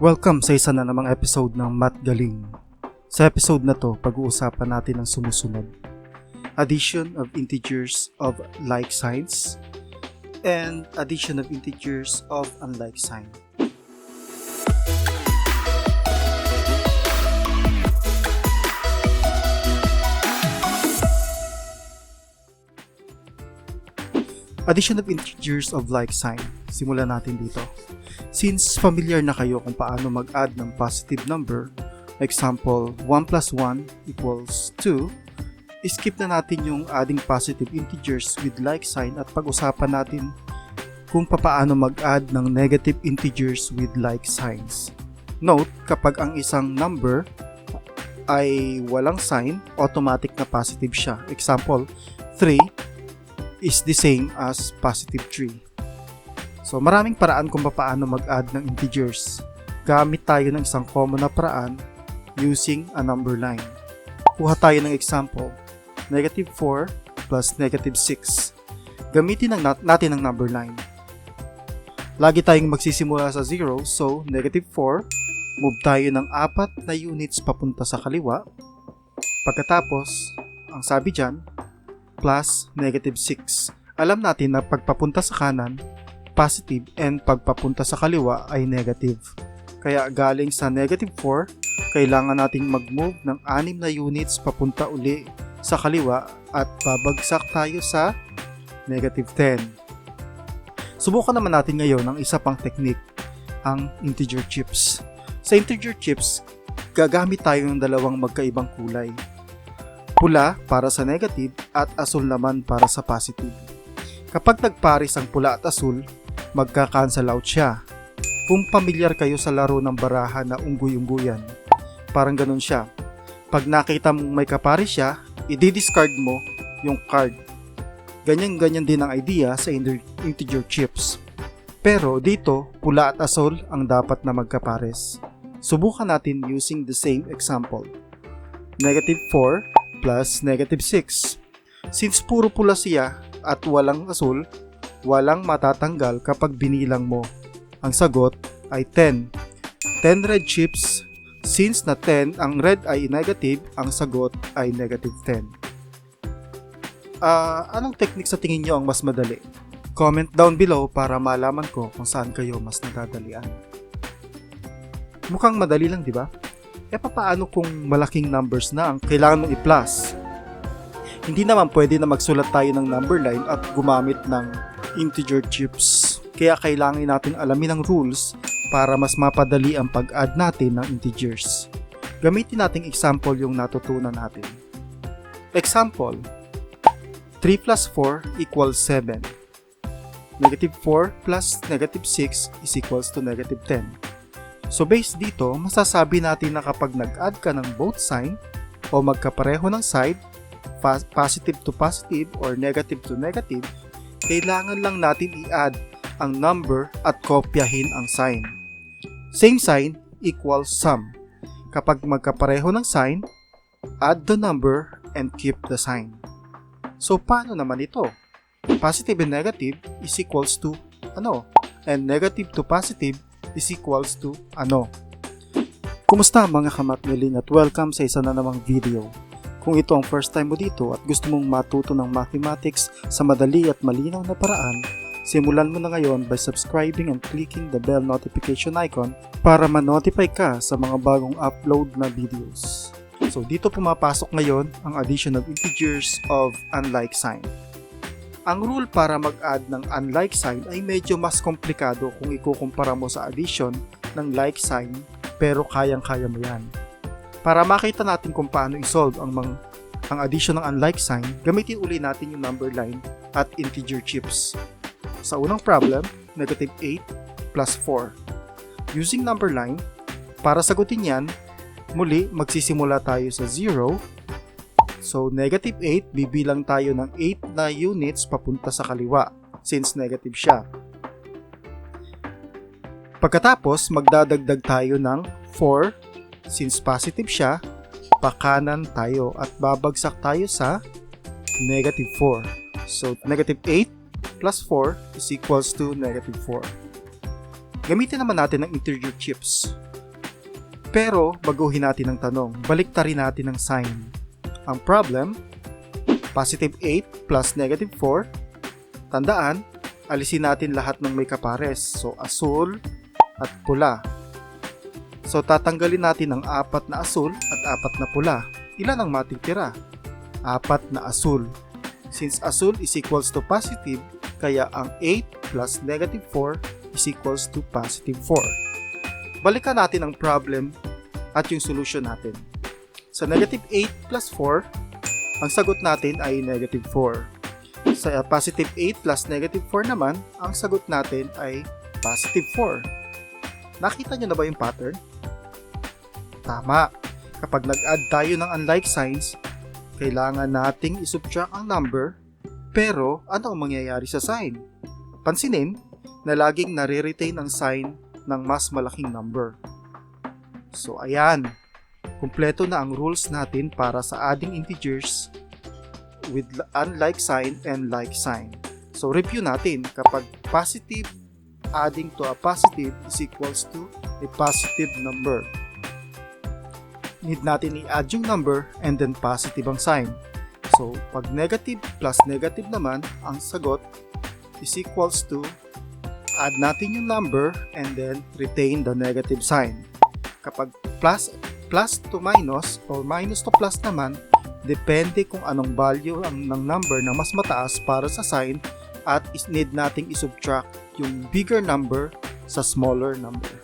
Welcome sa isa na namang episode ng Math Galing. Sa episode na to, pag-uusapan natin ang sumusunod. Addition of integers of like signs and addition of integers of unlike sign. Addition of integers of like sign. Simulan natin dito. Since familiar na kayo kung paano mag-add ng positive number, example, 1 plus 1 equals 2, skip na natin yung adding positive integers with like sign at pag-usapan natin kung paano mag-add ng negative integers with like signs. Note, kapag ang isang number ay walang sign, automatic na positive siya. Example, 3 is the same as positive 3. So maraming paraan kung paano mag-add ng integers. Gamit tayo ng isang common na paraan using a number line. Kuha tayo ng example, negative 4 plus negative 6. Gamitin natin ang number line. Lagi tayong magsisimula sa 0, so negative 4, move tayo ng 4 na units papunta sa kaliwa. Pagkatapos, ang sabi dyan, plus negative 6. Alam natin na pagpapunta sa kanan, positive, and pagpapunta sa kaliwa ay negative. Kaya galing sa negative 4, kailangan nating mag-move ng 6 na units papunta uli sa kaliwa at babagsak tayo sa negative 10. Subukan naman natin ngayon ang isa pang technique, ang integer chips. Sa integer chips, gagamit tayo ng dalawang magkaibang kulay. Pula para sa negative at asul naman para sa positive. Kapag nagpares ang pula at asul, magka-cancel out siya. Kung pamilyar kayo sa laro ng baraha na unggoy-unggoyan, parang ganun siya. Pag nakita mong may kapares siya, i-discard mo yung card. Ganyan-ganyan din ang idea sa integer chips. Pero dito, pula at asul ang dapat na magkapares. Subukan natin using the same example. Negative 4 plus negative 6. Since puro pula siya at walang asul, walang matatanggal kapag binilang mo. Ang sagot ay 10. 10 red chips. Since na 10 ang red ay negative, ang sagot ay negative 10. Anong technique sa tingin nyo ang mas madali? Comment down below para malaman ko kung saan kayo mas nadadalian. Mukhang madali lang, di ba? Paano kung malaking numbers na ang kailangan mong i-plus? Hindi naman pwede na magsulat tayo ng number line at gumamit ng integer chips. Kaya kailangan natin alamin ang rules para mas mapadali ang pag-add natin ng integers. Gamitin nating example yung natutunan natin. Example, 3 plus 4 equals 7. Negative 4 plus negative 6 is equals to negative 10. So based dito, masasabi natin na kapag nag-add ka ng both sign o magkapareho ng side, positive to positive or negative to negative, kailangan lang natin i-add ang number at kopyahin ang sign. Same sign equals sum. Kapag magkapareho ng sign, add the number and keep the sign. So paano naman ito? Positive and negative is equals to ano? And negative to positive is equals to ano? Kumusta mga kamatgaling at welcome sa isa na namang video. Kung ito ang first time mo dito at gusto mong matuto ng mathematics sa madali at malinaw na paraan, simulan mo na ngayon by subscribing and clicking the bell notification icon para ma-notify ka sa mga bagong upload na videos. So dito pumapasok ngayon ang addition of integers of unlike sign. Ang rule para mag-add ng unlike sign ay medyo mas komplikado kung ikukumpara mo sa addition ng like sign, pero kayang-kaya mo yan. Para makita natin kung paano i-solve ang addition ng unlike sign, gamitin uli natin yung number line at integer chips. Sa unang problem, negative 8 plus 4. Using number line, para sagutin yan, muli magsisimula tayo sa 0. So negative 8, bibilang tayo ng 8 na units papunta sa kaliwa since negative siya. Pagkatapos, magdadagdag tayo ng 4. Since positive siya, pakanan tayo at babagsak tayo sa negative 4. So, negative 8 plus 4 is equals to negative 4. Gamitin naman natin ang integer chips. Pero baguhin natin ang tanong, baliktarin natin ang sign. Ang problem, positive 8 plus negative 4. Tandaan, alisin natin lahat ng may kapares. So, asul at pula. So, tatanggalin natin ang 4 na asul at 4 na pula. Ilan ang matitira? 4 na asul. Since asul is equals to positive, kaya ang 8 plus negative 4 is equals to positive 4. Balikan natin ang problem at yung solution natin. Sa negative 8 plus 4, ang sagot natin ay negative 4. Sa positive 8 plus negative 4 naman, ang sagot natin ay positive 4. Nakita nyo na ba yung pattern? Tama. Kapag nag-add tayo ng unlike signs, kailangan nating isubtract ang number, pero ano ang mangyayari sa sign? Pansinin na laging nare-retain ang sign ng mas malaking number. So ayan, kumpleto na ang rules natin para sa adding integers with unlike sign and like sign. So review natin, kapag positive adding to a positive is equals to a positive number. Need natin i-add yung number and then positive ang sign. So pag negative plus negative naman, ang sagot is equals to add natin yung number and then retain the negative sign. Kapag plus to minus or minus to plus naman, depende kung anong value ng number na mas mataas para sa sign at need nating isubtract yung bigger number sa smaller number.